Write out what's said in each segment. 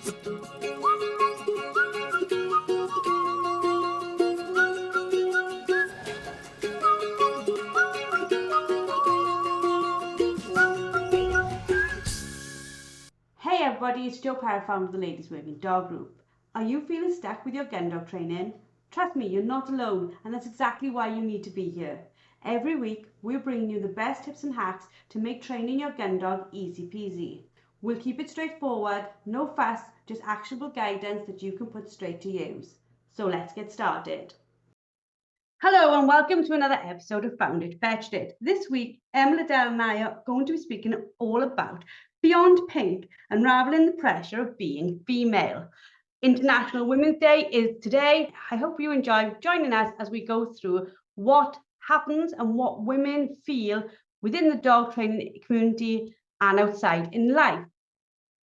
Hey everybody, it's Jo Parra, founder of the Ladies Working Dog Group. Are you feeling stuck with your gun dog training? Trust me, you're not alone, and that's exactly why you need to be here. Every week, we're bringing you the best tips and hacks to make training your gun dog easy peasy. We'll keep it straightforward, no fuss, just actionable guidance that you can put straight to use. So let's get started. Hello and welcome to another episode of Found It, Fetched It. This week, Emma Liddell and I are going to be speaking all about Beyond Pink, unraveling the pressure of being female. International Women's Day is today. I hope you enjoy joining us as we go through what happens and what women feel within the dog training community and outside in life.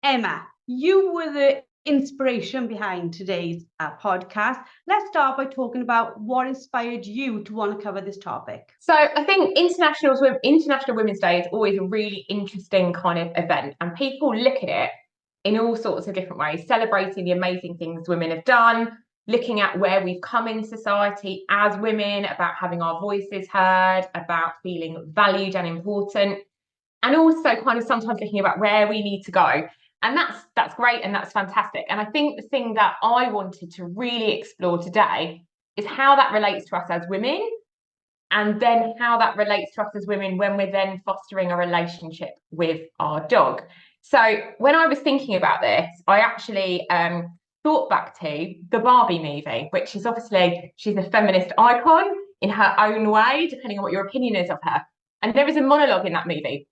Emma, you were the inspiration behind today's podcast. Let's start by talking about what inspired you to want to cover this topic. So I think International Women's Day is always a really interesting kind of event, and people look at it in all sorts of different ways, celebrating the amazing things women have done, looking at where we've come in society as women, about having our voices heard, about feeling valued and important, and also kind of sometimes looking about where we need to go. And that's great and that's fantastic. And I think the thing that I wanted to really explore today is how that relates to us as women, and then how that relates to us as women when we're then fostering a relationship with our dog. So when I was thinking about this, I actually thought back to the Barbie movie, which is obviously, she's a feminist icon in her own way, depending on what your opinion is of her. And there is a monologue in that movie,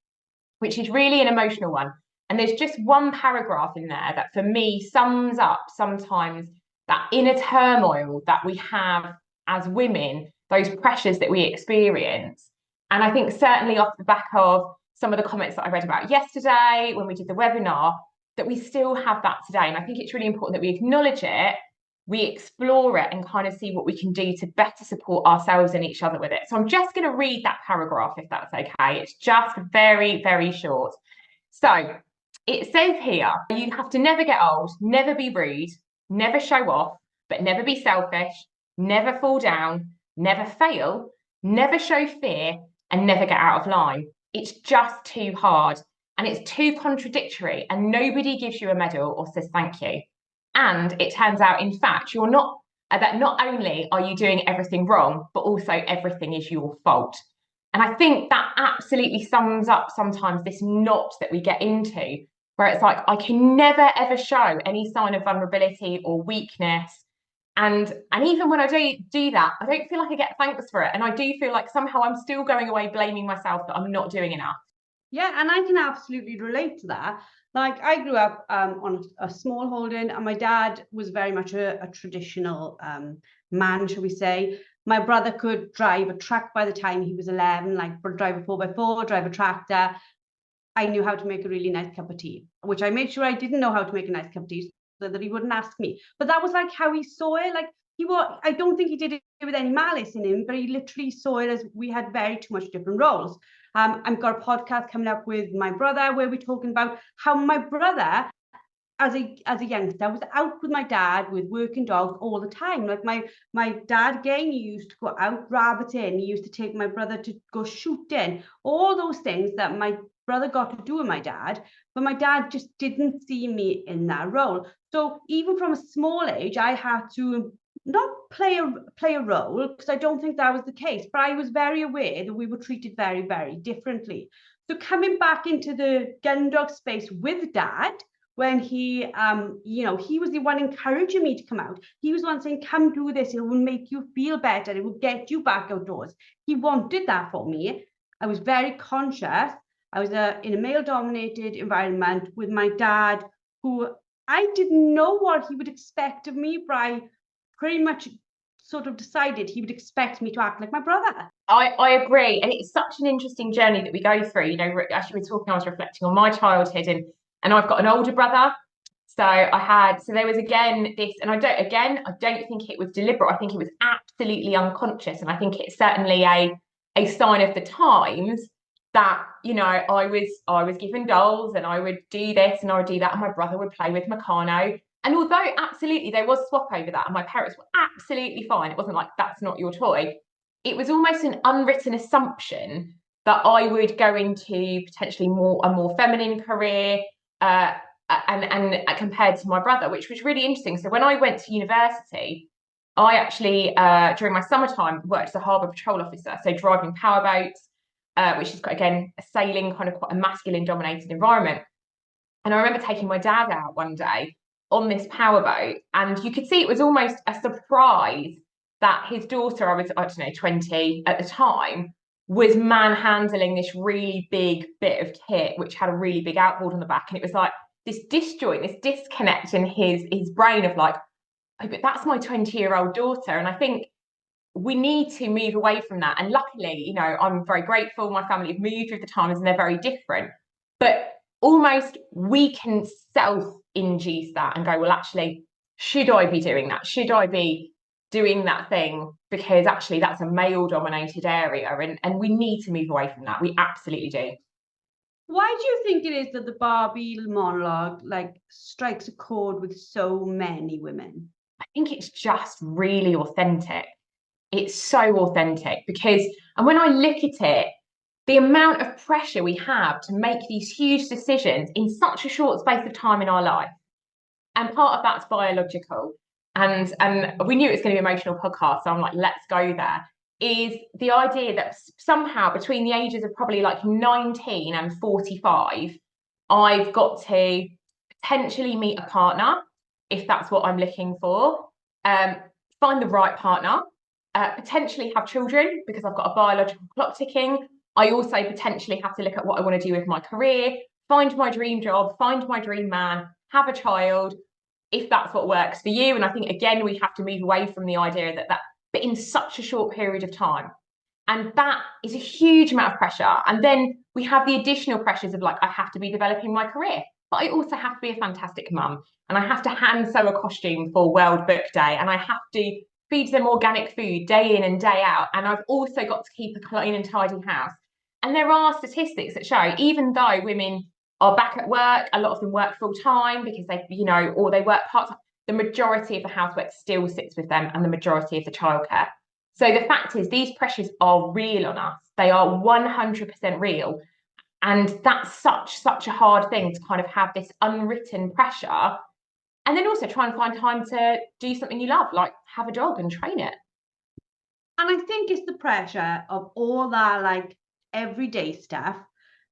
which is really an emotional one. And there's just one paragraph in there that for me sums up sometimes that inner turmoil that we have as women, those pressures that we experience. And I think certainly off the back of some of the comments that I read about yesterday when we did the webinar, that we still have that today. And I think it's really important that we acknowledge it, we explore it, and kind of see what we can do to better support ourselves and each other with it. So I'm just going to read that paragraph, if that's okay. It's just very, very short. So it says here, you have to never get old, never be rude, never show off, but never be selfish, never fall down, never fail, never show fear, and never get out of line. It's just too hard, and it's too contradictory, and nobody gives you a medal or says thank you. And it turns out, in fact, that not only are you doing everything wrong, but also everything is your fault. And I think that absolutely sums up sometimes this knot that we get into, where it's like, I can never, ever show any sign of vulnerability or weakness. And even when I do that, I don't feel like I get thanks for it. And I do feel like somehow I'm still going away blaming myself that I'm not doing enough. Yeah, and I can absolutely relate to that. Like, I grew up on a small holding, and my dad was very much a traditional man, shall we say. My brother could drive a truck by the time he was 11, like drive a 4x4, drive a tractor. I knew how to make a really nice cup of tea, which I made sure I didn't know how to make a nice cup of tea so that he wouldn't ask me. But that was like how he saw it. Like, I don't think he did it with any malice in him, but he literally saw it as we had very too much different roles. I've got a podcast coming up with my brother where we're talking about how my brother, as a youngster, was out with my dad with working dogs all the time. Like my dad, again, he used to go out rabbiting. He used to take my brother to go shooting. All those things that my brother got to do with my dad, but my dad just didn't see me in that role. So even from a small age, I had to not play a role, because I don't think that was the case, but I was very aware that we were treated very, very differently. So coming back into the gun dog space with dad, when he was the one encouraging me to come out. He was the one saying, come do this, it will make you feel better, it will get you back outdoors. He wanted that for me. I was very conscious. I was in a male-dominated environment with my dad, who I didn't know what he would expect of me, but I pretty much sort of decided he would expect me to act like my brother. I agree. And it's such an interesting journey that we go through. You know, actually, we're talking, I was reflecting on my childhood, and I've got an older brother. So there was again this, and I don't think it was deliberate. I think it was absolutely unconscious. And I think it's certainly a sign of the times that, you know, I was given dolls, and I would do this and I would do that, and my brother would play with Meccano. And although absolutely there was swap over that, and my parents were absolutely fine, it wasn't like, that's not your toy. It was almost an unwritten assumption that I would go into potentially a more feminine career, and compared to my brother, which was really interesting. So when I went to university, I actually during my summertime worked as a harbour patrol officer, so driving powerboats, which is again a sailing, kind of quite a masculine dominated environment. And I remember taking my dad out one day on this powerboat, and you could see it was almost a surprise that his daughter, I don't know, 20 at the time, was manhandling this really big bit of kit, which had a really big outboard on the back. And it was like this disjoint, this disconnect in his brain of like, oh, but that's my 20-year-old daughter. And I think we need to move away from that. And luckily, you know, I'm very grateful. My family have moved with the times and they're very different. But almost we can self-induce that and go, well, actually, should I be doing that? Should I be doing that thing? Because actually that's a male-dominated area, and we need to move away from that. We absolutely do. Why do you think it is that the Barbie monologue like strikes a chord with so many women? I think it's just really authentic. It's so authentic because, and when I look at it, the amount of pressure we have to make these huge decisions in such a short space of time in our life, and part of that's biological, and we knew it was going to be an emotional podcast, so I'm like, let's go there, is the idea that somehow between the ages of probably like 19 and 45, I've got to potentially meet a partner, if that's what I'm looking for, find the right partner, potentially have children because I've got a biological clock ticking. I also potentially have to look at what I want to do with my career, find my dream job, find my dream man, have a child, if that's what works for you. And I think, again, we have to move away from the idea that but in such a short period of time. And that is a huge amount of pressure. And then we have the additional pressures of like, I have to be developing my career, but I also have to be a fantastic mum. And I have to hand sew a costume for World Book Day. And I have to feed them organic food day in and day out. And I've also got to keep a clean and tidy house. And there are statistics that show, even though women are back at work, a lot of them work full time because they, you know, or they work part time, the majority of the housework still sits with them, and the majority of the childcare. So the fact is, these pressures are real on us. They are 100% real. And that's such a hard thing to kind of have this unwritten pressure. And then also try and find time to do something you love, like have a dog and train it. And I think it's the pressure of all that like everyday stuff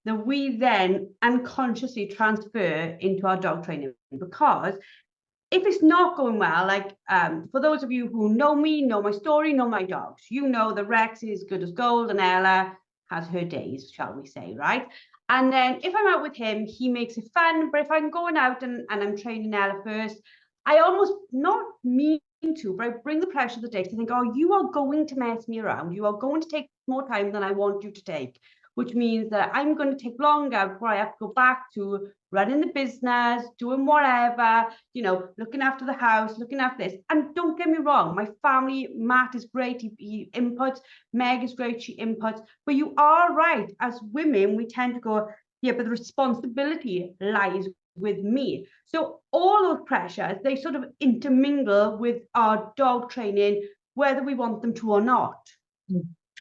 that we then unconsciously transfer into our dog training. Because if it's not going well, like for those of you who know me, know my story, know my dogs, you know that Rex is good as gold and Ella has her days, shall we say, right? And then if I'm out with him, he makes it fun. But if I'm going out and I'm training Ella first, I almost not mean to, but I bring the pressure of the day to think, oh, you are going to mess me around. You are going to take more time than I want you to take, which means that I'm going to take longer before I have to go back to running the business, doing whatever, you know, looking after the house, looking after this. And don't get me wrong, my family, Matt is great, he inputs, Meg is great, she inputs. But you are right, as women, we tend to go, yeah, but the responsibility lies with me. So all those pressures, they sort of intermingle with our dog training, whether we want them to or not.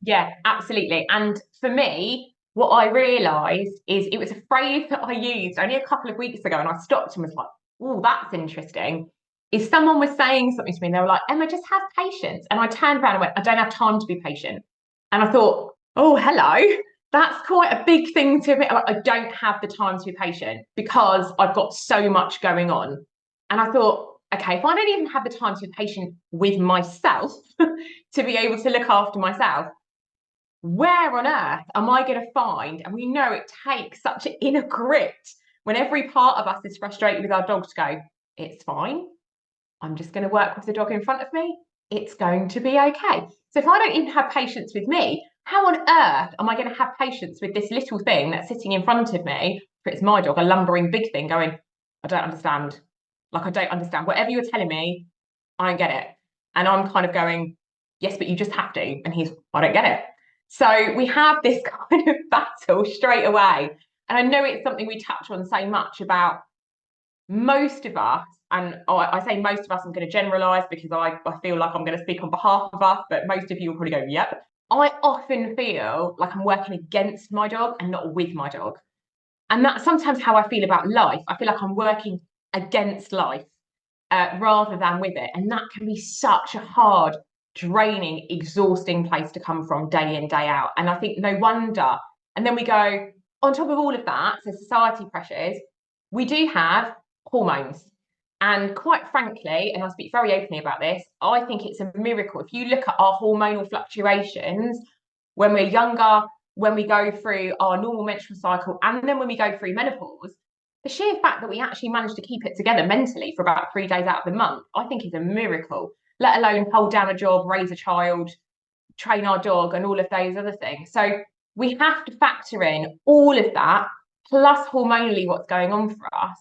Yeah, absolutely. And for me, what I realised is, it was a phrase that I used only a couple of weeks ago, and I stopped and was like, oh, that's interesting. Is someone was saying something to me and they were like, Emma, just have patience. And I turned around and went, I don't have time to be patient. And I thought, oh, hello. That's quite a big thing to admit. I don't have the time to be patient because I've got so much going on. And I thought, okay, if I don't even have the time to be patient with myself to be able to look after myself, where on earth am I going to find? And we know it takes such an inner grit when every part of us is frustrated with our dog to go, it's fine. I'm just going to work with the dog in front of me. It's going to be okay. So if I don't even have patience with me, how on earth am I going to have patience with this little thing that's sitting in front of me? If it's my dog, a lumbering big thing going, I don't understand. Like, I don't understand. Whatever you're telling me, I don't get it. And I'm kind of going, yes, but you just have to. And he's, I don't get it. So we have this kind of battle straight away. And I know it's something we touch on so much about most of us, and I say most of us, I'm going to generalize because I feel like I'm going to speak on behalf of us, but most of you will probably go, yep. I often feel like I'm working against my dog and not with my dog. And that's sometimes how I feel about life. I feel like I'm working against life rather than with it. And that can be such a hard, draining, exhausting place to come from day in, day out. And I think no wonder. And then we go, on top of all of that, so society pressures, we do have hormones. And quite frankly, and I speak very openly about this, I think it's a miracle. If you look at our hormonal fluctuations when we're younger, when we go through our normal menstrual cycle, and then when we go through menopause, the sheer fact that we actually manage to keep it together mentally for about 3 days out of the month, I think is a miracle, let alone hold down a job, raise a child, train our dog, and all of those other things. So we have to factor in all of that, plus hormonally what's going on for us,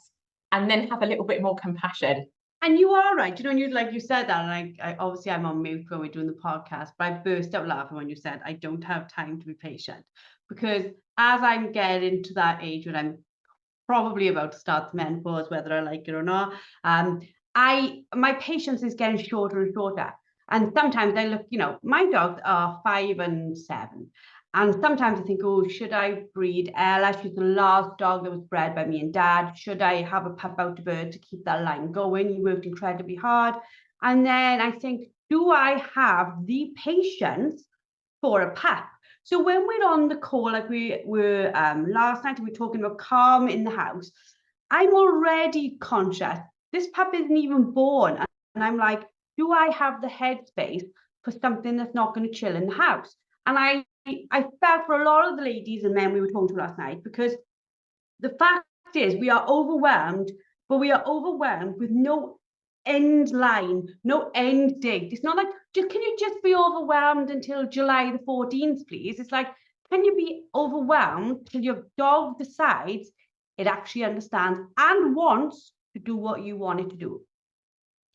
and then have a little bit more compassion. And you are right, you know, and you like you said that, and I obviously I'm on mute when we're doing the podcast, but I burst out laughing when you said I don't have time to be patient, because as I'm getting to that age when I'm probably about to start the menopause, whether I like it or not, my patience is getting shorter and shorter. And sometimes I look, you know, my dogs are 5 and 7. And sometimes I think, oh, should I breed Ella? She's the last dog that was bred by me and Dad. Should I have a pup out of her to keep that line going? He worked incredibly hard. And then I think, do I have the patience for a pup? So when we're on the call, like we were last night, we were talking about calm in the house. I'm already conscious. This pup isn't even born. And I'm like, do I have the headspace for something that's not going to chill in the house? And I felt for a lot of the ladies and men we were talking to last night, because the fact is we are overwhelmed, but we are overwhelmed with no end line, no end date. It's not like, can you just be overwhelmed until July the 14th, please? It's like, can you be overwhelmed till your dog decides it actually understands and wants to do what you want it to do?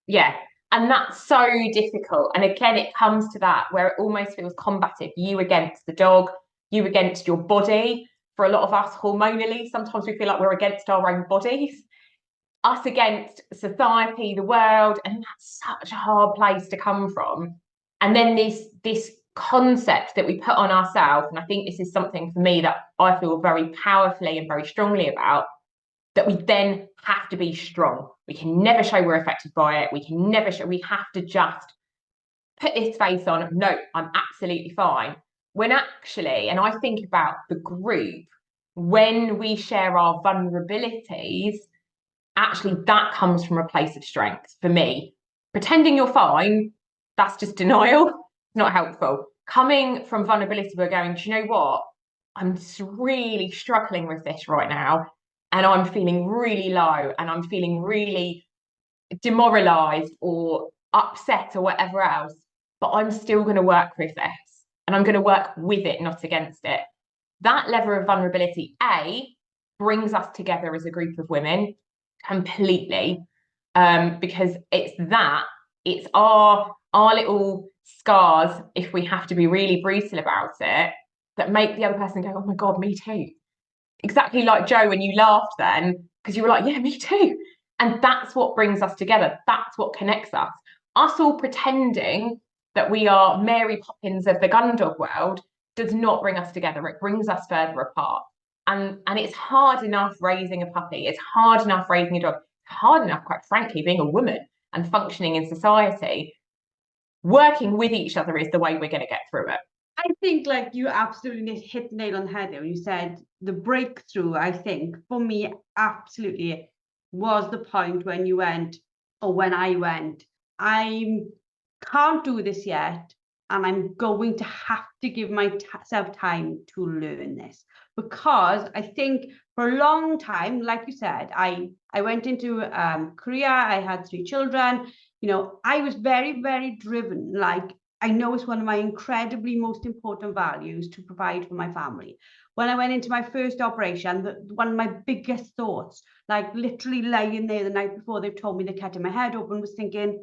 Yeah. And that's so difficult. And again, it comes to that where it almost feels combative. You against the dog, you against your body. For a lot of us, hormonally, sometimes we feel like we're against our own bodies, us against society, the world. And that's such a hard place to come from. And then this concept that we put on ourselves, and I think this is something for me that I feel very powerfully and very strongly about, that we then have to be strong. We can never show we're affected by it. We can never show, we have to just put this face on. No, I'm absolutely fine. When actually, and I think about the group, when we share our vulnerabilities, actually that comes from a place of strength for me. Pretending you're fine, that's just denial, not helpful. Coming from vulnerability, we're going, do you know what? I'm really struggling with this right now. And I'm feeling really low and I'm feeling really demoralized or upset or whatever else, but I'm still going to work with this and I'm going to work with it, not against it. That level of vulnerability, brings us together as a group of women completely, because it's our little scars, if we have to be really brutal about it, that make the other person go, oh my God, me too. Exactly like Joe when you laughed then, because you were like, yeah, me too. And that's what brings us together. That's what connects us. Us all pretending that we are Mary Poppins of the gun dog world does not bring us together. It brings us further apart. And it's hard enough raising a puppy. It's hard enough raising a dog. It's hard enough, quite frankly, being a woman and functioning in society. Working with each other is the way we're going to get through it. I think like you absolutely hit the nail on the head there when you said the breakthrough, I think, for me, absolutely was the point when you went, or when I went, I can't do this yet, and I'm going to have to give myself time to learn this. Because I think for a long time, like you said, I went into Korea, I had 3 children, you know, I was very, very driven, like, I know it's one of my incredibly most important values to provide for my family. When I went into my first operation, one of my biggest thoughts, like literally lying there the night before they've told me they're cutting my head open, was thinking,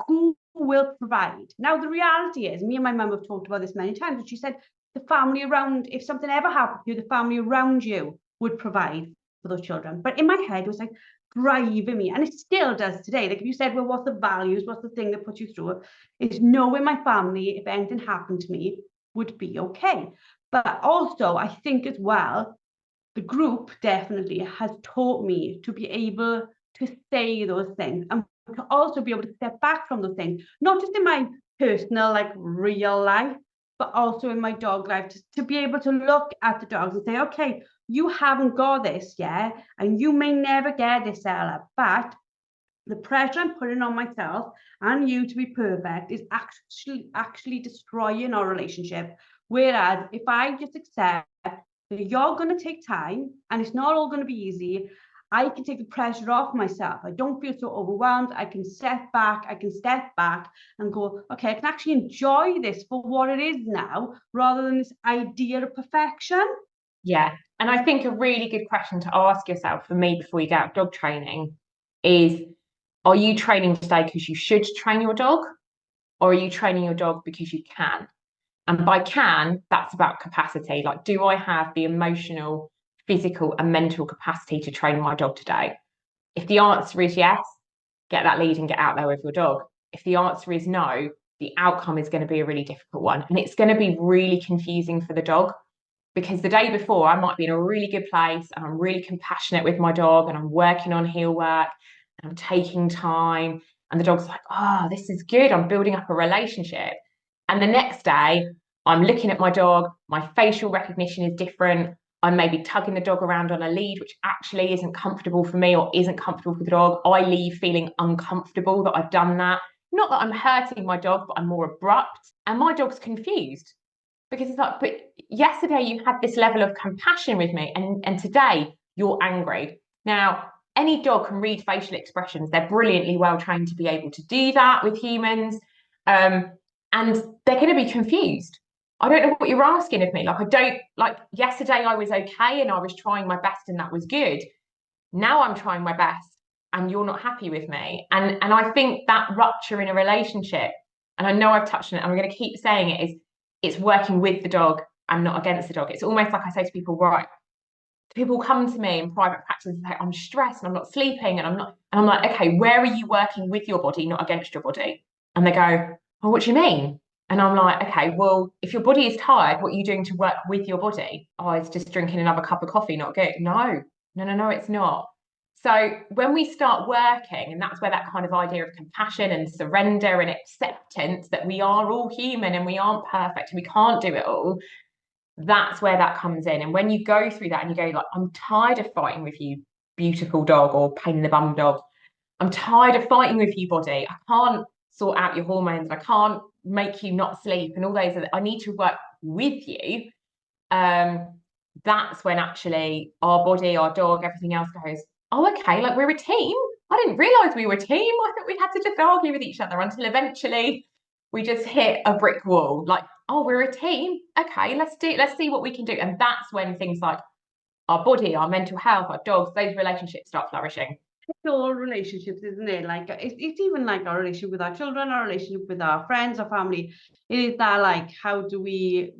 who will provide? Now, the reality is, me and my mum have talked about this many times, but she said, the family around, if something ever happened to you, the family around you would provide for those children. But in my head, it was like driving me, and it still does today. Like if you said, well, what's the values, what's the thing that puts you through it, is knowing my family, if anything happened to me, would be okay. But also, I think as well, the group definitely has taught me to be able to say those things, and to also be able to step back from those things, not just in my personal, like real life, but also in my dog life, to be able to look at the dogs and say, okay, you haven't got this yet, and you may never get this, Ella, but the pressure I'm putting on myself and you to be perfect is actually destroying our relationship. Whereas if I just accept that you're going to take time and it's not all going to be easy, I can take the pressure off myself. I don't feel so overwhelmed. I can step back and go, okay, I can actually enjoy this for what it is now, rather than this idea of perfection. Yeah. And I think a really good question to ask yourself, for me, before you get out dog training is, are you training today because you should train your dog? Or are you training your dog because you can? And by can, that's about capacity. Like, do I have the emotional, physical, and mental capacity to train my dog today? If the answer is yes, get that lead and get out there with your dog. If the answer is no, the outcome is going to be a really difficult one. And it's going to be really confusing for the dog, because the day before I might be in a really good place and I'm really compassionate with my dog and I'm working on heel work and I'm taking time. And the dog's like, oh, this is good. I'm building up a relationship. And the next day, I'm looking at my dog, my facial recognition is different. I'm maybe tugging the dog around on a lead, which actually isn't comfortable for me or isn't comfortable for the dog. I leave feeling uncomfortable that I've done that. Not that I'm hurting my dog, but I'm more abrupt. And my dog's confused, because it's like, but yesterday you had this level of compassion with me, and today you're angry. Now, any dog can read facial expressions. They're brilliantly well trained to be able to do that with humans. And they're going to be confused. I don't know what you're asking of me. Like yesterday I was okay and I was trying my best and that was good. Now I'm trying my best and you're not happy with me. And I think that rupture in a relationship, and I know I've touched on it, and I'm going to keep saying it, is it's working with the dog and not against the dog. It's almost like I say to people, right, people come to me in private practice and say, I'm stressed and I'm not sleeping and I'm like, okay, where are you working with your body, not against your body? And they go, well, what do you mean? And I'm like, okay, well, if your body is tired, what are you doing to work with your body? Oh, it's just drinking another cup of coffee, not good. No, it's not. So when we start working, and that's where that kind of idea of compassion and surrender and acceptance that we are all human and we aren't perfect and we can't do it all, that's where that comes in. And when you go through that and you go like, I'm tired of fighting with you, beautiful dog, or pain in the bum dog. I'm tired of fighting with you, body. I can't sort out your hormones. I can't make you not sleep and all those. I need to work with you. That's when actually our body, our dog, everything else goes, oh, okay, like we're a team. I didn't realize we were a team. I thought we had to just argue with each other until eventually we just hit a brick wall. Like, oh, we're a team. Okay, let's see what we can do. And that's when things like our body, our mental health, our dogs, those relationships start flourishing. It's all relationships, isn't it? Like it's even like our relationship with our children, our relationship with our friends, our family. It is that, like, how do we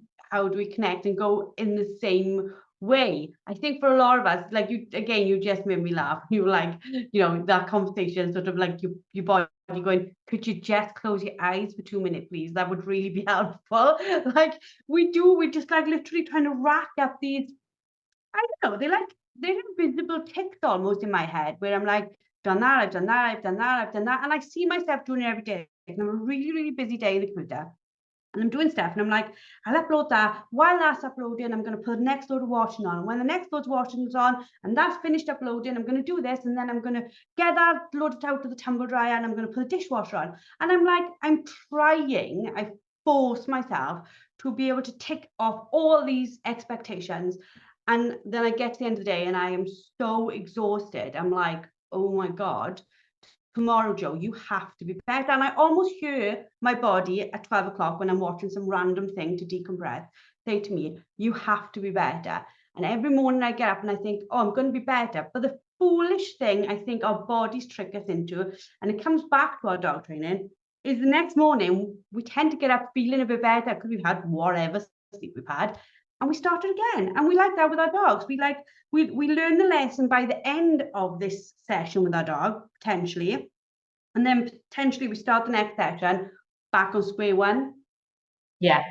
connect and go in the same way? I think for a lot of us, like you just made me laugh. You were like, that conversation, sort of like your body going, could you just close your eyes for 2 minutes, please? That would really be helpful. Like we just like literally trying to rack up these, I don't know, they're invisible ticks almost in my head, where I'm like, done that, I've done that, I've done that, I've done that. And I see myself doing it every day. And I'm a really, really busy day in the computer. And I'm doing stuff. And I'm like, I'll upload that. While that's uploading, I'm going to put the next load of washing on. And when the next load of washing is on, and that's finished uploading, I'm going to do this. And then I'm going to get that loaded out to the tumble dryer, and I'm going to put the dishwasher on. And I'm like, I force myself to be able to tick off all these expectations. And then I get to the end of the day and I am so exhausted. I'm like, oh my God, tomorrow, Joe, you have to be better. And I almost hear my body at 12 o'clock when I'm watching some random thing to decompress say to me, you have to be better. And every morning I get up and I think, oh, I'm going to be better. But the foolish thing I think our bodies trick us into, and it comes back to our dog training, is the next morning we tend to get up feeling a bit better because we've had whatever sleep we've had, and we started again. And we like that with our dogs. We learn the lesson by the end of this session with our dog, potentially. And then potentially we start the next session back on square one. Yeah.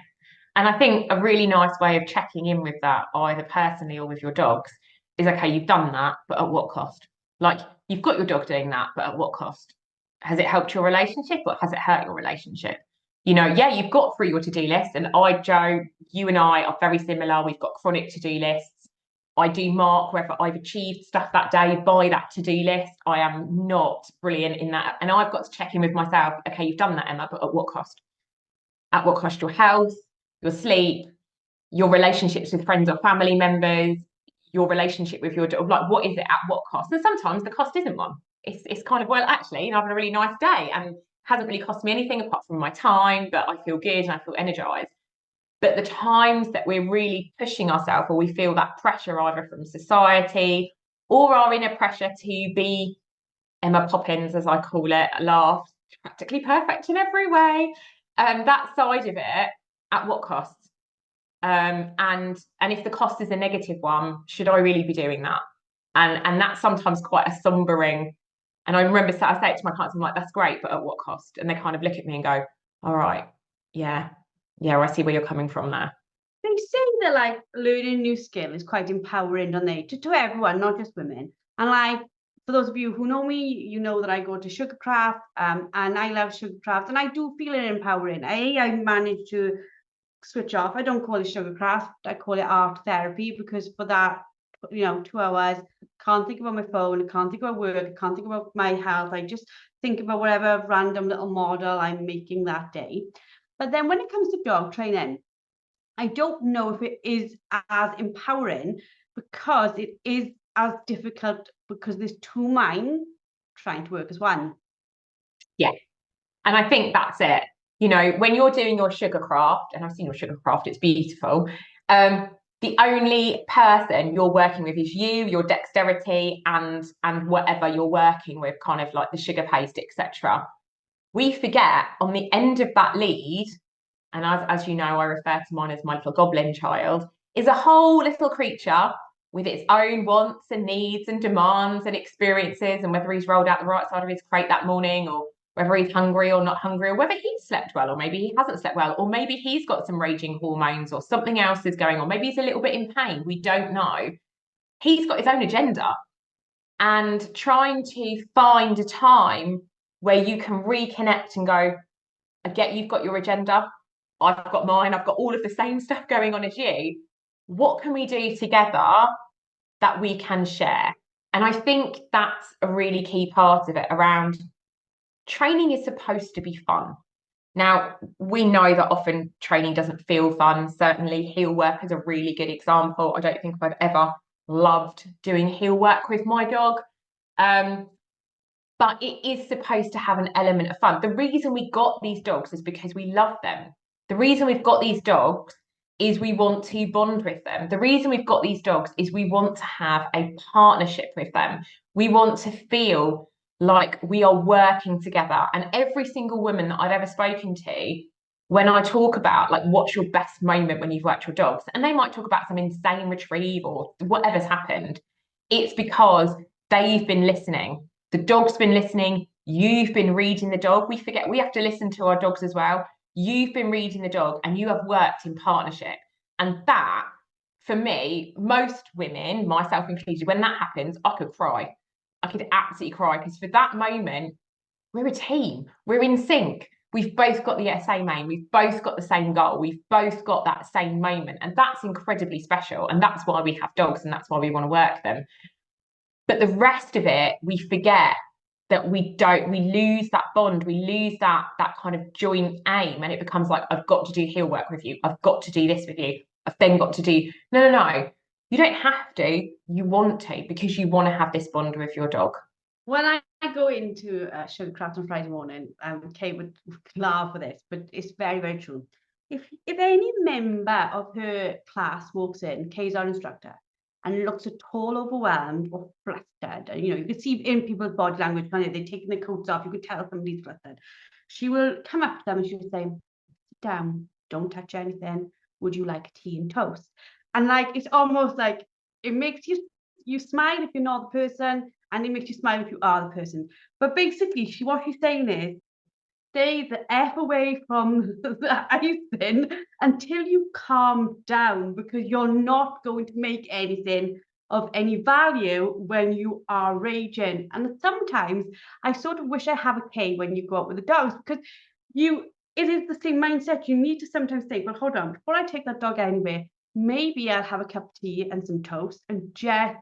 And I think a really nice way of checking in with that, either personally or with your dogs, is okay, you've done that, but at what cost? Like, you've got your dog doing that, but at what cost? Has it helped your relationship or has it hurt your relationship? Yeah, you've got through your to-do list. And Joe, you and I are very similar. We've got chronic to-do lists. I do mark whether I've achieved stuff that day by that to-do list. I am not brilliant in that. And I've got to check in with myself. Okay, you've done that, Emma, but at what cost? At what cost your health, your sleep, your relationships with friends or family members, your relationship with your dog? Like, what is it at what cost? And sometimes the cost isn't one. It's kind of, well, actually, I've had a really nice day and hasn't really cost me anything apart from my time, but I feel good and I feel energized. But the times that we're really pushing ourselves, or we feel that pressure either from society or our inner pressure to be Emma Poppins, as I call it, laugh, practically perfect in every way, that side of it, at what cost? And if the cost is a negative one, should I really be doing that? And that's sometimes quite a sombering. And I remember I say it to my clients, I'm like, that's great, but at what cost? And they kind of look at me and go, all right, yeah, I see where you're coming from there. They say that like learning a new skill is quite empowering, don't they? To everyone, not just women. And like, for those of you who know me, you know that I go to Sugarcraft, and I love Sugarcraft, and I do feel it empowering. I managed to switch off. I don't call it Sugarcraft, I call it art therapy, because for that, 2 hours, can't think about my phone, I can't think about work, I can't think about my health. I just think about whatever random little model I'm making that day. But then when it comes to dog training, I don't know if it is as empowering, because it is as difficult, because there's two minds trying to work as one. Yeah. And I think that's it. When you're doing your Sugarcraft, and I've seen your Sugarcraft, it's beautiful. The only person you're working with is you, your dexterity, and whatever you're working with, kind of like the sugar paste, etc. We forget on the end of that lead, and as you know, I refer to mine as my little goblin child, is a whole little creature with its own wants and needs and demands and experiences, and whether he's rolled out the right side of his crate that morning, or whether he's hungry or not hungry, or whether he's slept well, or maybe he hasn't slept well, or maybe he's got some raging hormones or something else is going on. Maybe he's a little bit in pain. We don't know. He's got his own agenda. And trying to find a time where you can reconnect and go, I get you've got your agenda. I've got mine. I've got all of the same stuff going on as you. What can we do together that we can share? And I think that's a really key part of it. Around training is supposed to be fun. Now, we know that often training doesn't feel fun. Certainly, heel work is a really good example. I don't think I've ever loved doing heel work with my dog. But it is supposed to have an element of fun. The reason we got these dogs is because we love them. The reason we've got these dogs is we want to bond with them. The reason we've got these dogs is we want to have a partnership with them. We want to feel like we are working together. And every single woman that I've ever spoken to, when I talk about like, what's your best moment when you've worked your dogs, and they might talk about some insane retrieve or whatever's happened, it's because they've been listening. The dog's been listening. You've been reading the dog. We forget we have to listen to our dogs as well. You've been reading the dog and you have worked in partnership. And that, for me, most women, myself included, when that happens, I could cry. I could absolutely cry, because for that moment, we're a team. We're in sync. We've both got the same aim. We've both got the same goal. We've both got that same moment. And that's incredibly special. And that's why we have dogs, and that's why we want to work them. But the rest of it, we forget that we lose that bond. We lose that kind of joint aim. And it becomes like, I've got to do heel work with you. I've got to do this with you. I've then got to do, no. You don't have to, you want to, because you want to have this bond with your dog. When I go into Sugarcraft on Friday morning, Kate would laugh for this, but it's very, very true. If any member of her class walks in, Kay's our instructor, and looks at all overwhelmed or flustered, and you can see in people's body language, they're taking their coats off, you could tell somebody's flustered. She will come up to them and she will say, sit down, don't touch anything. would you like a tea and toast? And like, it's almost like, it makes you smile if you're not the person, and it makes you smile if you are the person. But basically, what she's saying is, stay the F away from the icing until you calm down, because you're not going to make anything of any value when you are raging. And sometimes I sort of wish I have a K when you go out with the dogs, because it is the same mindset. You need to sometimes think, well, hold on, before I take that dog anywhere, maybe I'll have a cup of tea and some toast and just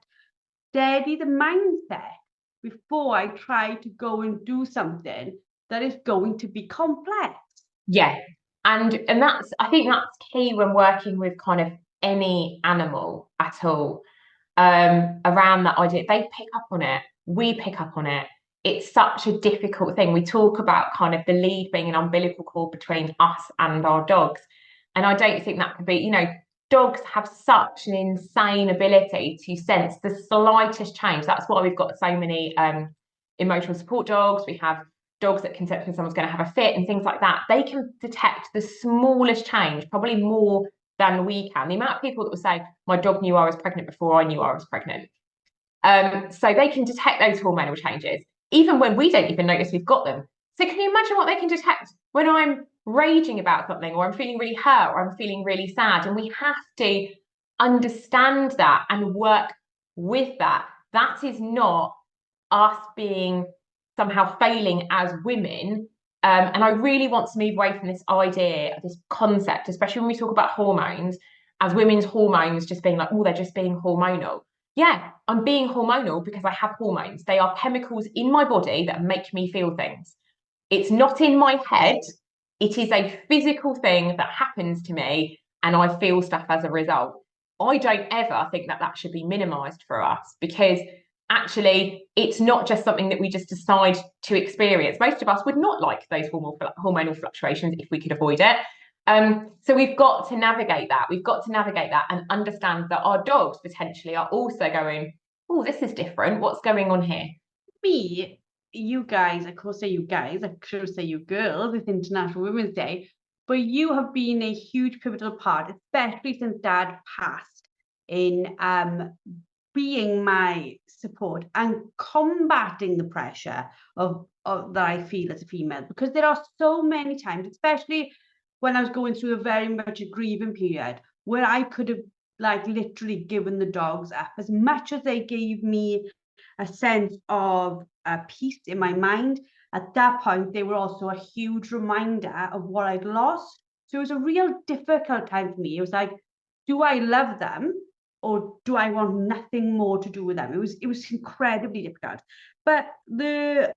steady the mindset before I try to go and do something that is going to be complex. Yeah. And I think that's key when working with kind of any animal at all. Around that idea, they pick up on it, we pick up on it. It's such a difficult thing. We talk about kind of the lead being an umbilical cord between us and our dogs. And I don't think that could be, dogs have such an insane ability to sense the slightest change. That's why we've got so many emotional support dogs. We have dogs that can sense when someone's going to have a fit and things like that. They can detect the smallest change, probably more than we can. The amount of people that will say, my dog knew I was pregnant before I knew I was pregnant. So they can detect those hormonal changes, even when we don't even notice we've got them. So can you imagine what they can detect when I'm raging about something, or I'm feeling really hurt, or I'm feeling really sad? And we have to understand that and work with that. That is not us being somehow failing as women. And I really want to move away from this idea, this concept, especially when we talk about hormones, as women's hormones just being like, oh, they're just being hormonal. Yeah, I'm being hormonal because I have hormones. They are chemicals in my body that make me feel things. It's not in my head. It is a physical thing that happens to me, and I feel stuff as a result. I don't ever think that should be minimized for us, because actually it's not just something that we just decide to experience. Most of us would not like those hormonal fluctuations if we could avoid it. So we've got to navigate that. We've got to navigate that and understand that our dogs potentially are also going, oh, this is different. What's going on here? You guys, of course, say you guys, I should say you girls, it's International Women's Day, but you have been a huge pivotal part, especially since Dad passed, in being my support and combating the pressure of that I feel as a female, because there are so many times, especially when I was going through a very much a grieving period, where I could have like literally given the dogs up. As much as they gave me a sense of peace in my mind, at that point they were also a huge reminder of what I'd lost. So it was a real difficult time for me. It was like, do I love them, or do I want nothing more to do with them? It was incredibly difficult. But the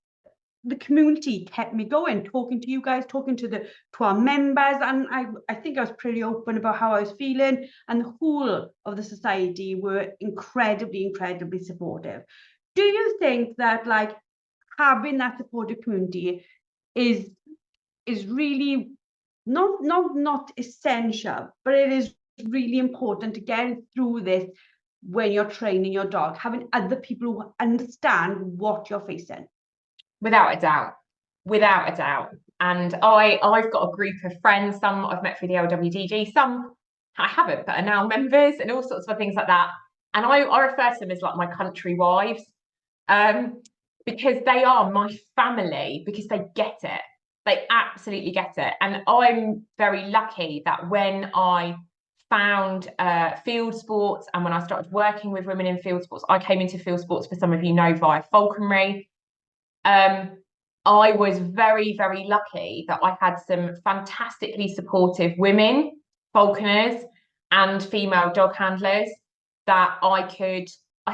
community kept me going, talking to you guys, talking to our members, and I think I was pretty open about how I was feeling, and the whole of the society were incredibly supportive. Do you think that like having that supportive community is really not essential, but it is really important to get through this when you're training your dog, having other people who understand what you're facing? Without a doubt. And I've got a group of friends, some I've met through the LWDG, some I haven't, but are now members, and all sorts of things like that. And I refer to them as like my country wives, because they are my family, because they get it. They absolutely get it. And I'm very lucky that when I found field sports, and when I started working with women in field sports, I came into field sports, for some of you know, via falconry. I was very lucky that I had some fantastically supportive women falconers and female dog handlers that I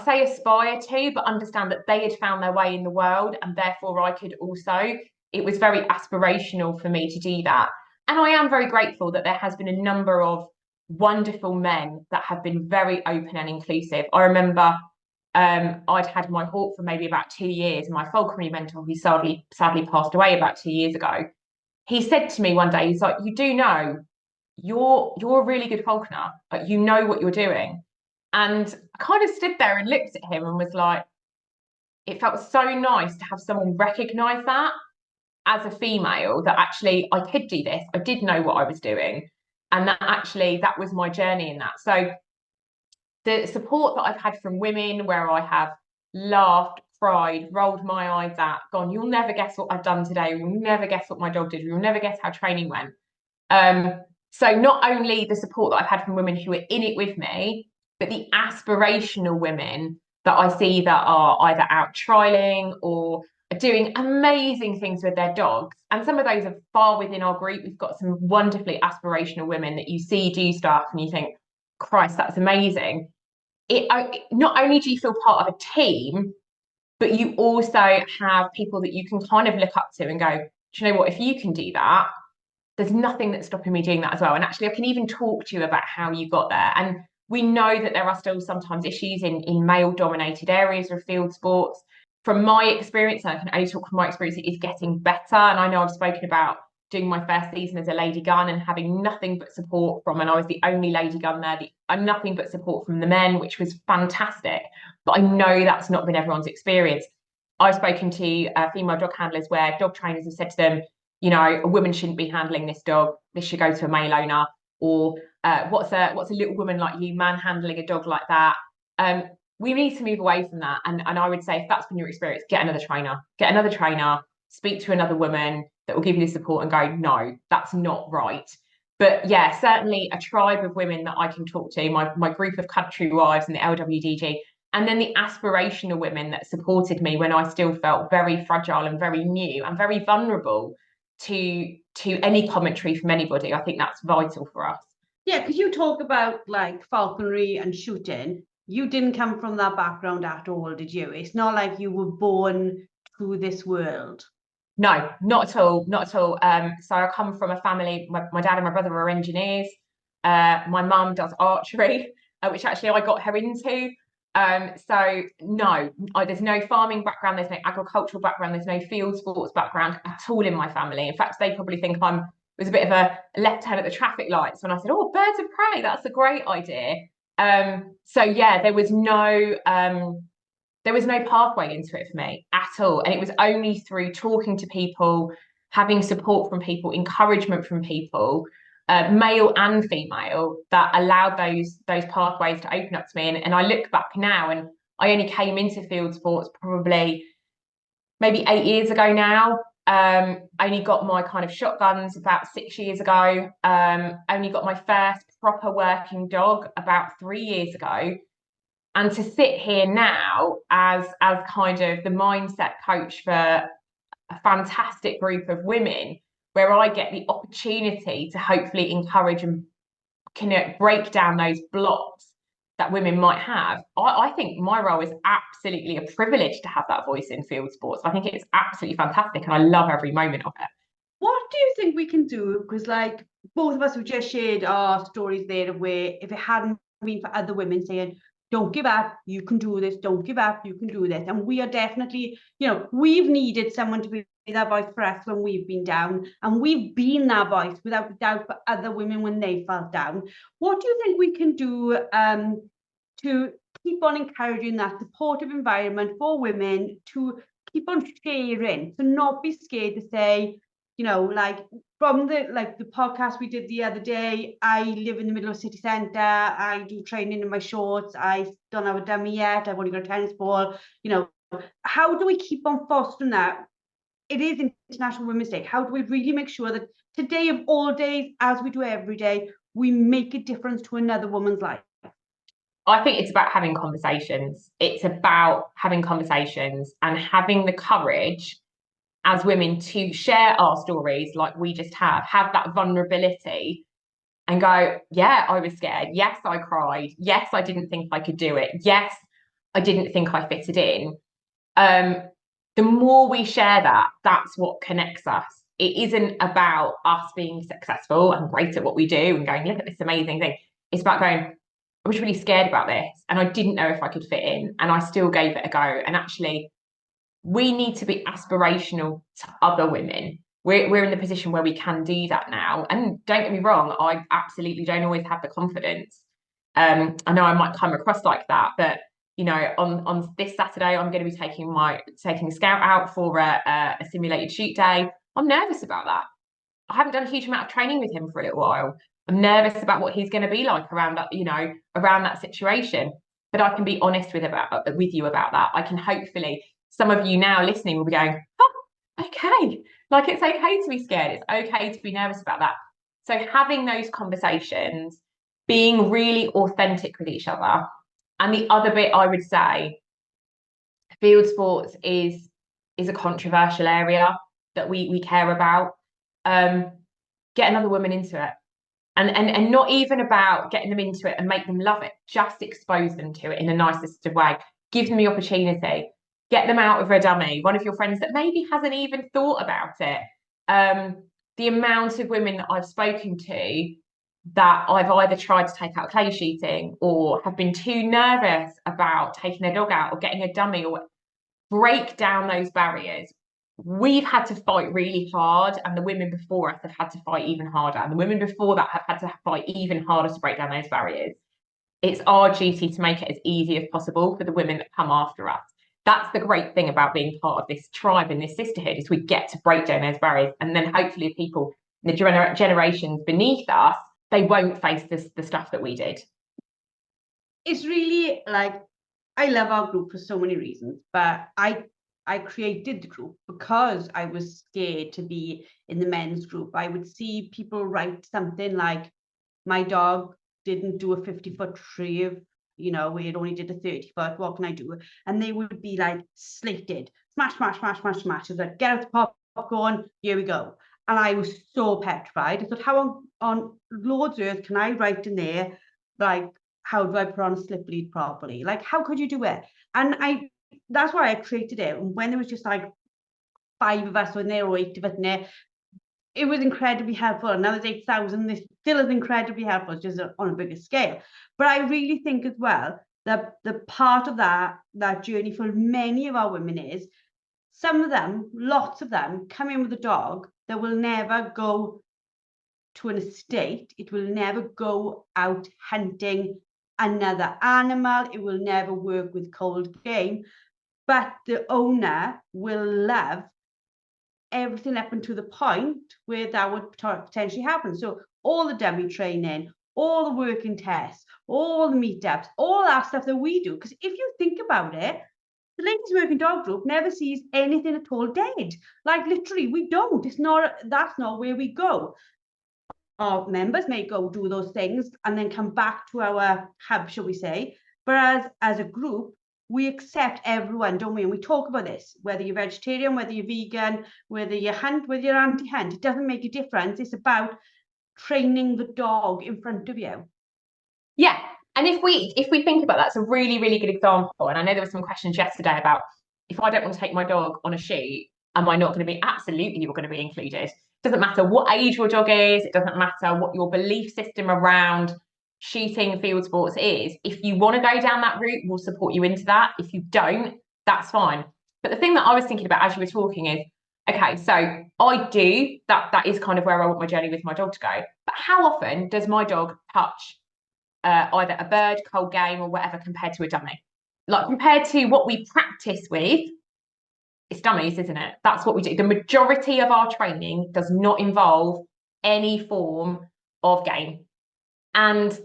say aspire to, but understand that they had found their way in the world, and therefore I could also. It was very aspirational for me to do that. And I am very grateful that there has been a number of wonderful men that have been very open and inclusive. I remember I'd had my hawk for maybe about 2 years. My falconry mentor, who sadly passed away about 2 years ago, he said to me one day, he's like, you do know you're a really good falconer, but you know what you're doing. And I kind of stood there and looked at him and was like, it felt so nice to have someone recognize that as a female, that actually I could do this. I did know what I was doing. And that was my journey in that. So the support that I've had from women, where I have laughed, cried, rolled my eyes at, gone, you'll never guess what I've done today, you'll never guess what my dog did, you'll never guess how training went. So not only the support that I've had from women who are in it with me, but the aspirational women that I see that are either out trialing or are doing amazing things with their dogs. And some of those are far within our group. We've got some wonderfully aspirational women that you see do stuff and you think, Christ, that's amazing. Not only do you feel part of a team, but you also have people that you can kind of look up to and go, do you know what, if you can do that, there's nothing that's stopping me doing that as well. And actually, I can even talk to you about how you got there. And we know that there are still sometimes issues in male-dominated areas of field sports. From my experience, and I can only talk from my experience, it is getting better. And I know I've spoken about doing my first season as a lady gun and having nothing but support from, and I was the only lady gun there, nothing but support from the men, which was fantastic. But I know that's not been everyone's experience. I've spoken to female dog handlers where dog trainers have said to them, you know, a woman shouldn't be handling this dog. This should go to a male owner. Or what's a little woman like you manhandling a dog like that? We need to move away from that. And I would say, if that's been your experience, get another trainer, speak to another woman that will give you the support and go, no, that's not right. But yeah, certainly a tribe of women that I can talk to, my group of country wives and the LWDG, and then the aspirational women that supported me when I still felt very fragile and very new and very vulnerable to any commentary from anybody. I think that's vital for us. Yeah, because you talk about like falconry and shooting. You didn't come from that background at all, did you? It's not like you were born to this world. No, not at all. So I come from a family, my dad and my brother were engineers. My mum does archery, which actually I got her into. So no, there's no farming background, there's no agricultural background, there's no field sports background at all in my family. In fact, they probably think I was a bit of a left hand at the traffic lights when I said, oh, birds of prey, that's a great idea. So yeah, there was no pathway into it for me at all. And it was only through talking to people, having support from people, encouragement from people, male and female, that allowed those pathways to open up to me. And I look back now, and I only came into field sports probably maybe 8 years ago now. Only got my kind of shotguns about 6 years ago. Only got my first proper working dog about 3 years ago. And to sit here now as kind of the mindset coach for a fantastic group of women, where I get the opportunity to hopefully encourage and break down those blocks that women might have. I think my role is absolutely a privilege to have that voice in field sports. I think it's absolutely fantastic, and I love every moment of it. What do you think we can do? Because like both of us have just shared our stories there, where if it hadn't been for other women saying, don't give up, you can do this, don't give up, you can do this. And we are definitely, we've needed someone to be that voice for us when we've been down, and we've been that voice without a doubt for other women when they felt down. What do you think we can do to keep on encouraging that supportive environment for women, to keep on sharing, to not be scared to say, like from the podcast we did the other day, I live in the middle of a city centre, I do training in my shorts, I don't have a dummy yet, I've only got a tennis ball. How do we keep on fostering that? It is International Women's Day. How do we really make sure that today of all days, as we do every day, we make a difference to another woman's life? I think it's about having conversations. It's about having conversations and having the courage as women to share our stories like we just have that vulnerability and go, yeah, I was scared. Yes, I cried. Yes, I didn't think I could do it. Yes, I didn't think I fitted in. The more we share that, that's what connects us. It isn't about us being successful and great at what we do and going, look at this amazing thing. It's about going, I was really scared about this and I didn't know if I could fit in, and I still gave it a go. And actually, we need to be aspirational to other women. We're in the position where we can do that now. And don't get me wrong, I absolutely don't always have the confidence. I know I might come across like that, but on this Saturday, I'm going to be taking a scout out for a simulated shoot day. I'm nervous about that. I haven't done a huge amount of training with him for a little while. I'm nervous about what he's going to be like around that, around that situation. But I can be honest with you about that. I can hopefully, some of you now listening will be going, oh, okay. Like, it's okay to be scared. It's okay to be nervous about that. So having those conversations, being really authentic with each other. And the other bit I would say, field sports is a controversial area that we care about. Get another woman into it. And not even about getting them into it and make them love it, just expose them to it in a nice, assisted way. Give them the opportunity. Get them out of a dummy, one of your friends that maybe hasn't even thought about it. The amount of women that I've spoken to that I've either tried to take out clay shooting or have been too nervous about taking their dog out or getting a dummy, or break down those barriers. We've had to fight really hard, and the women before us have had to fight even harder, and the women before that have had to fight even harder to break down those barriers. It's our duty to make it as easy as possible for the women that come after us. That's the great thing about being part of this tribe and this sisterhood, is we get to break down those barriers, and then hopefully people in the generations beneath us, they won't face the stuff that we did. It's really like, I love our group for so many reasons, but I created the group because I was scared to be in the men's group. I would see people write something like, my dog didn't do a 50-foot retrieve, it only did a 30-foot, what can I do? And they would be like slated, smash, smash, smash, smash, smash. It's like, get out the popcorn, here we go. And I was so petrified. I thought, how on Lord's earth can I write in there, like, how do I put on a slip lead properly? Like, how could you do it? And that's why I created it. And when there was just like 5 of us in there or 8 of us in there, it was incredibly helpful. And now there's 8,000. This still is incredibly helpful, just on a bigger scale. But I really think as well that the part of that journey for many of our women is, some of them, lots of them, come in with a dog that will never go to an estate. It will never go out hunting another animal. It will never work with cold game. But the owner will love everything up until the point where that would potentially happen. So all the dummy training, all the working tests, all the meetups, all that stuff that we do. Because if you think about it, the ladies working dog group never sees anything at all dead. Like, literally, we don't. That's not where we go. Our members may go do those things and then come back to our hub, shall we say. But as a group, we accept everyone, don't we? And we talk about this, whether you're vegetarian, whether you're vegan, whether you hunt, whether you're anti-hunt, it doesn't make a difference. It's about training the dog in front of you. Yeah. And if we think about that, it's a really, really good example. And I know there were some questions yesterday about, if I don't want to take my dog on a shoot, am I not going to be? Absolutely, you're going to be included. It doesn't matter what age your dog is. It doesn't matter what your belief system around shooting field sports is. If you want to go down that route, we'll support you into that. If you don't, that's fine. But the thing that I was thinking about as you were talking is, okay, so I do, that is kind of where I want my journey with my dog to go. But how often does my dog touch either a bird, cold game, or whatever, compared to a dummy? Like, compared to what we practice with, it's dummies, isn't it? That's what we do. The majority of our training does not involve any form of game. And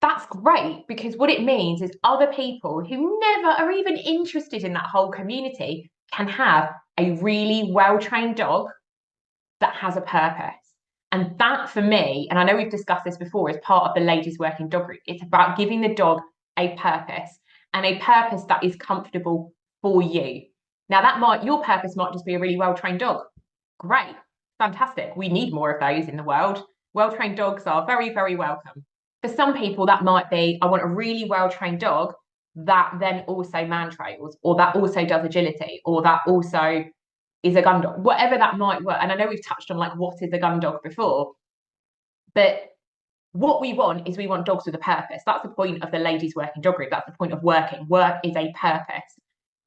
that's great, because what it means is other people who never are even interested in that whole community can have a really well-trained dog that has a purpose. And that, for me, and I know we've discussed this before, as part of the ladies working dog group, it's about giving the dog a purpose, and a purpose that is comfortable for you. Now, your purpose might just be a really well-trained dog. Great, fantastic. We need more of those in the world. Well-trained dogs are very, very welcome. For some people, that might be, I want a really well-trained dog that then also man trails, or that also does agility, or that also is a gun dog, whatever that might work. And I know we've touched on like, what is a gun dog before, but what we want is, we want dogs with a purpose. That's the point of the ladies working dog group. That's the point of working. Work is a purpose.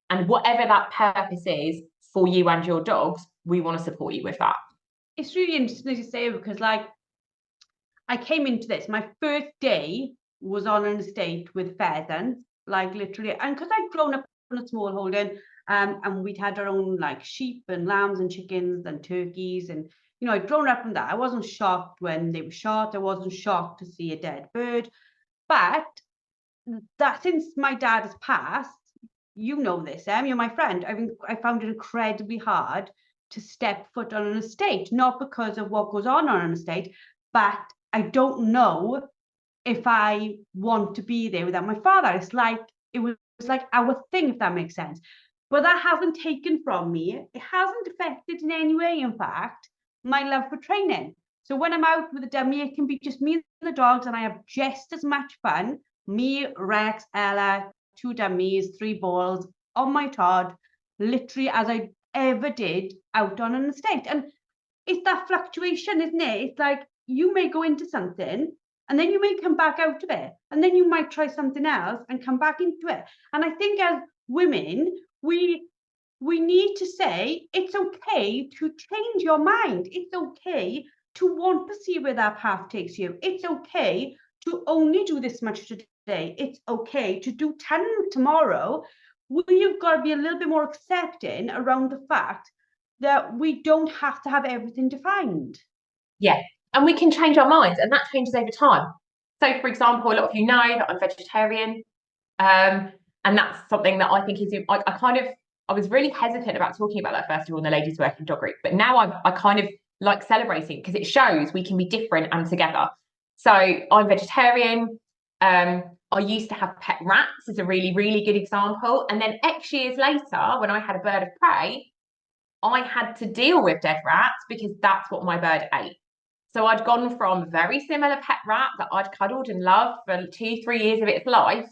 And whatever that purpose is for you and your dogs, we want to support you with that. It's really interesting to say, because like, I came into this, my first day was on an estate with pheasants, like literally, and because I'd grown up on a small holding, And we'd had our own like sheep and lambs and chickens and turkeys, and you know, I'd grown up from that. I wasn't shocked when they were shot. I wasn't shocked to see a dead bird. But that since my dad has passed, you know this, you're my friend. I found it incredibly hard to step foot on an estate, not because of what goes on an estate, but I don't know if I want to be there without my father. It's like it was like our thing, if that makes sense. But that hasn't taken from me. It hasn't affected in any way, in fact, my love for training. So when I'm out with a dummy, it can be just me and the dogs, and I have just as much fun. Me, Rex, Ella, 2 dummies, 3 balls on my Todd, literally as I ever did out on an estate. And it's that fluctuation, isn't it? It's like you may go into something and then you may come back out of it, and then you might try something else and come back into it. And I think as women, we need to say it's okay to change your mind. It's okay to want to see where that path takes you. It's okay to only do this much today. It's okay to do 10 tomorrow. We've got to be a little bit more accepting around the fact that we don't have to have everything defined. Yeah, and we can change our minds, and that changes over time. So, for example, a lot of you know that I'm vegetarian, and that's something that I think is I was really hesitant about talking about that first of all in the ladies working dog group, but now I kind of like celebrating because it shows we can be different and together. So I'm vegetarian. I used to have pet rats as a really, really good example. And then X years later, when I had a bird of prey, I had to deal with dead rats because that's what my bird ate. So I'd gone from a very similar pet rat that I'd cuddled and loved for 2-3 years of its life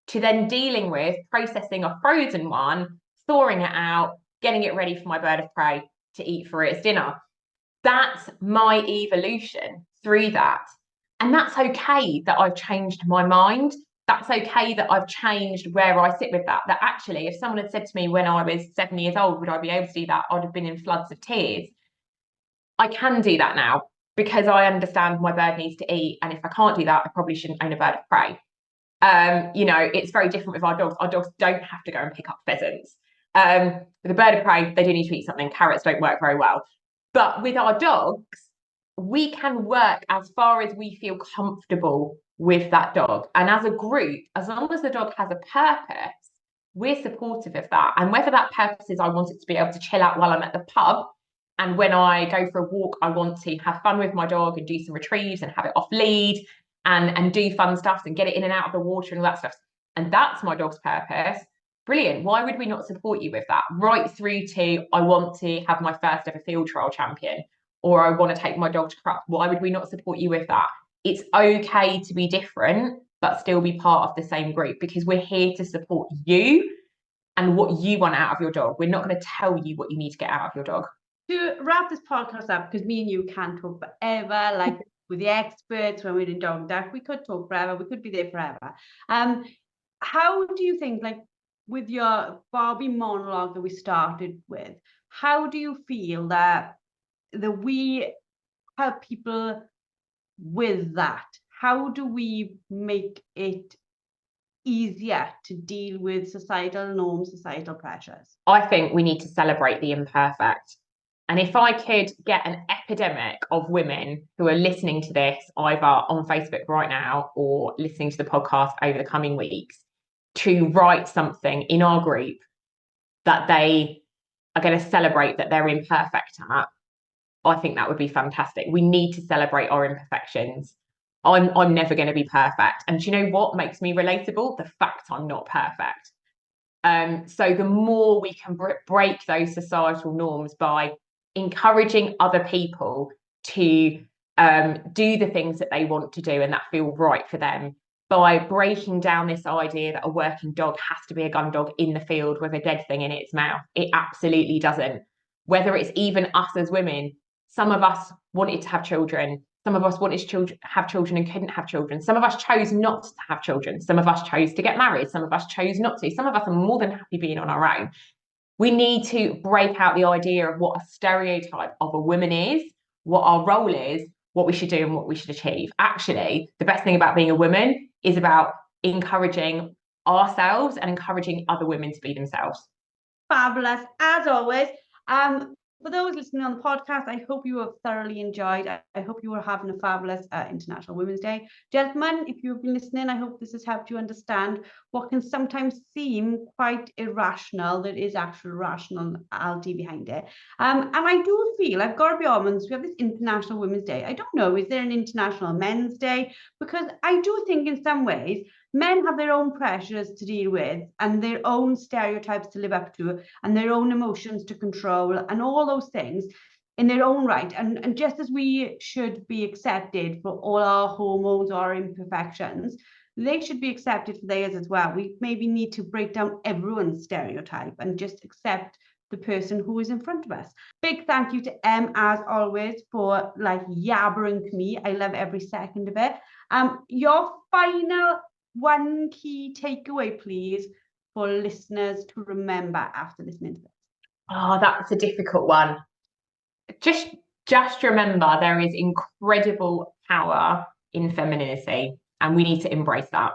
to then dealing with processing a frozen one, thawing it out, getting it ready for my bird of prey to eat for its dinner. That's my evolution through that. And that's okay that I've changed my mind. That's okay that I've changed where I sit with that. That actually, if someone had said to me when I was 7 years old, would I be able to do that? I'd have been in floods of tears. I can do that now because I understand my bird needs to eat. And if I can't do that, I probably shouldn't own a bird of prey. You know, it's very different with our dogs. Our dogs don't have to go and pick up pheasants. With a bird of prey, they do need to eat something. Carrots don't work very well. But with our dogs, we can work as far as we feel comfortable with that dog. And as a group, as long as the dog has a purpose, we're supportive of that. And whether that purpose is I want it to be able to chill out while I'm at the pub, and when I go for a walk, I want to have fun with my dog and do some retrieves and have it off lead and do fun stuff and get it in and out of the water and all that stuff. And that's my dog's purpose. Brilliant. Why would we not support you with that? Right through to I want to have my first ever field trial champion, or I want to take my dog to craft. Why would we not support you with that? It's okay to be different, but still be part of the same group because we're here to support you and what you want out of your dog. We're not going to tell you what you need to get out of your dog. To wrap this podcast up, because me and you can't talk forever, like with the experts when we're in dog deck, we could talk forever, we could be there forever. How do you think, like with your Barbie monologue that we started with, how do you feel that we help people with that? How do we make it easier to deal with societal norms, societal pressures? I think we need to celebrate the imperfect. And if I could get an epidemic of women who are listening to this either on Facebook right now or listening to the podcast over the coming weeks to write something in our group that they are going to celebrate that they're imperfect at, I think that would be fantastic. We need to celebrate our imperfections. I'm never going to be perfect. And do you know what makes me relatable? The fact I'm not perfect. So the more we can break those societal norms by encouraging other people to do the things that they want to do and that feel right for them, by breaking down this idea that a working dog has to be a gun dog in the field with a dead thing in its mouth. It absolutely doesn't. Whether it's even us as women, some of us wanted to have children. Some of us wanted to have children and couldn't have children. Some of us chose not to have children. Some of us chose to get married. Some of us chose not to. Some of us are more than happy being on our own. We need to break out the idea of what a stereotype of a woman is, what our role is, what we should do and what we should achieve. Actually, the best thing about being a woman is about encouraging ourselves and encouraging other women to be themselves. Fabulous, as always. For those listening on the podcast, I hope you have thoroughly enjoyed. I hope you are having a fabulous International Women's Day. Gentlemen, if you've been listening, I hope this has helped you understand what can sometimes seem quite irrational. There is actual rationality behind it. And I do feel, I've got to be honest, we have this International Women's Day. I don't know, is there an International Men's Day? Because I do think in some ways, men have their own pressures to deal with and their own stereotypes to live up to and their own emotions to control and all those things in their own right. And just as we should be accepted for all our hormones or imperfections, they should be accepted for theirs as well. We maybe need to break down everyone's stereotype and just accept the person who is in front of us. Big thank you to Em, as always, for yabbering to me. I love every second of it. Your final one key takeaway, please, for listeners to remember after listening to this. Oh, that's a difficult one. Just remember there is incredible power in femininity, and we need to embrace that.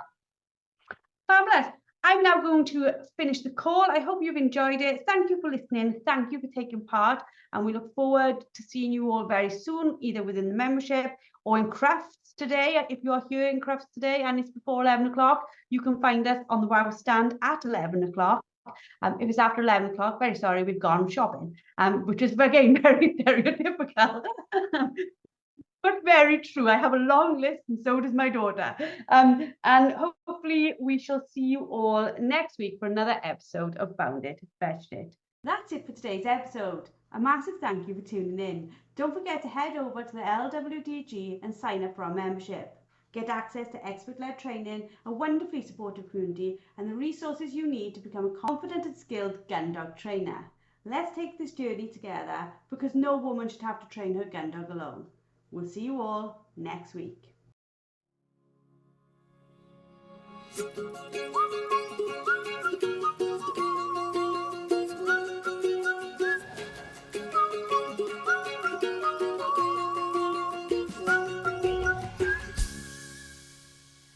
Fabulous. I'm now going to finish the call. I hope you've enjoyed it. Thank you for listening. Thank you for taking part. And we look forward to seeing you all very soon, either within the membership or in Crufts today. If you're here in Crufts today and it's before 11 o'clock, you can find us on the WOW stand at 11 o'clock. If it's after 11 o'clock, very sorry, we've gone shopping, which is, again, very stereotypical. But very true. I have a long list, and so does my daughter. And hopefully we shall see you all next week for another episode of Found It, Fetched It. That's it for today's episode. A massive thank you for tuning in. Don't forget to head over to the LWDG and sign up for our membership. Get access to expert-led training, a wonderfully supportive community, and the resources you need to become a confident and skilled gun dog trainer. Let's take this journey together, because no woman should have to train her gun dog alone. We'll see you all next week.